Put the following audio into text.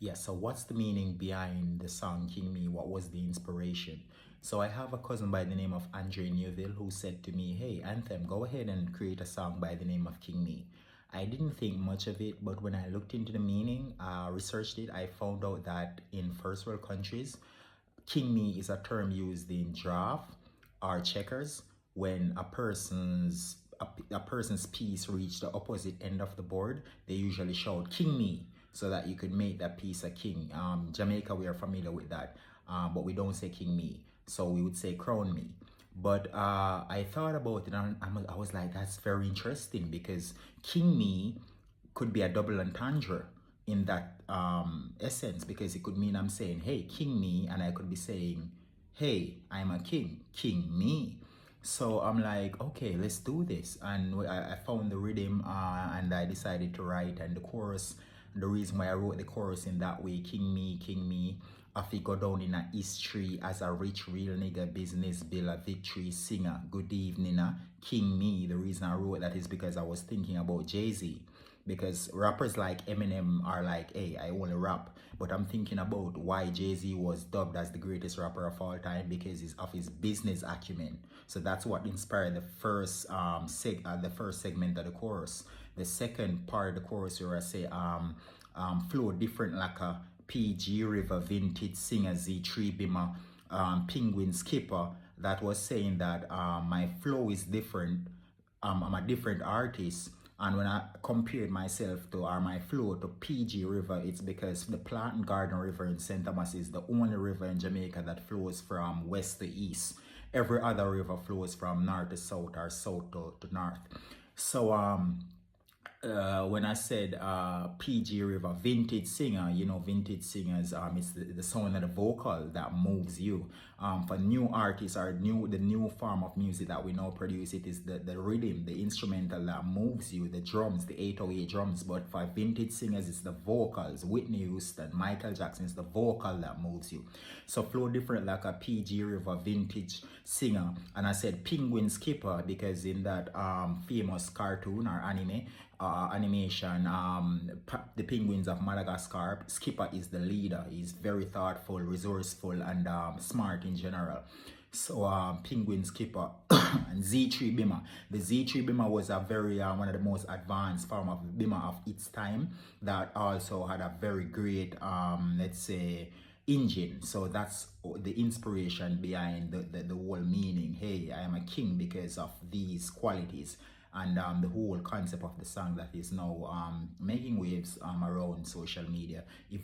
Yeah, so what's the meaning behind the song King Me? What was the inspiration? So I have a cousin by the name of Andre Neuville who said to me, hey, Anthem, go ahead and create a song by the name of King Me. I didn't think much of it, but when I looked into the meaning, researched it, I found out that in first world countries, King Me is a term used in draft or checkers when a person's piece reached the opposite end of the board. They usually shout King Me so that you could make that piece a king. Jamaica, we are familiar with that, but we don't say King Me, so we would say Crown Me. But I thought about it and I was like, that's very interesting because King Me could be a double entendre in that essence, because it could mean I'm saying, hey, King Me, and I could be saying, hey, I'm a king, King Me. So I'm like, okay, let's do this. And I found the rhythm and I decided to write. And the chorus, the reason why I wrote the chorus in that way, King Me, I fit go down in a history as a rich, real nigga, business bill, a victory singer. Good evening, King Me. The reason I wrote that is because I was thinking about Jay-Z. Because rappers like Eminem are like, hey, I only rap. But I'm thinking about why Jay-Z was dubbed as the greatest rapper of all time, because of his business acumen. So that's what inspired the first segment of the chorus. The second part of the chorus where I say flow different like a PG River vintage singer Z3 Bimmer Penguin Skipper, that was saying that my flow is different. I'm a different artist, and when I compared myself to, or my flow to PG River, it's because the Plantain Garden River in St. Thomas is the only river in Jamaica that flows from west to east. Every other river flows from north to south or south to north. So when I said PG River, vintage singer, you know, vintage singers, it's the sound of the vocal that moves you. For new artists or the new form of music that we now produce, it is the rhythm, the instrumental that moves you, the drums, the 808 drums. But for vintage singers, it's the vocals. Whitney Houston, Michael Jackson, it's the vocal that moves you. So flow different like a PG River vintage singer. And I said Penguin Skipper because in that famous cartoon or animation, the penguins of Madagascar, Skipper is the leader. He's very thoughtful, resourceful, and smart in general. So Penguin Skipper and Z3 Bimmer. The Z3 Bimmer was a very one of the most advanced form of Bimmer of its time that also had a very great let's say engine. So that's the inspiration behind the whole meaning. Hey, I am a king because of these qualities. And the whole concept of the song that is now making waves around social media. If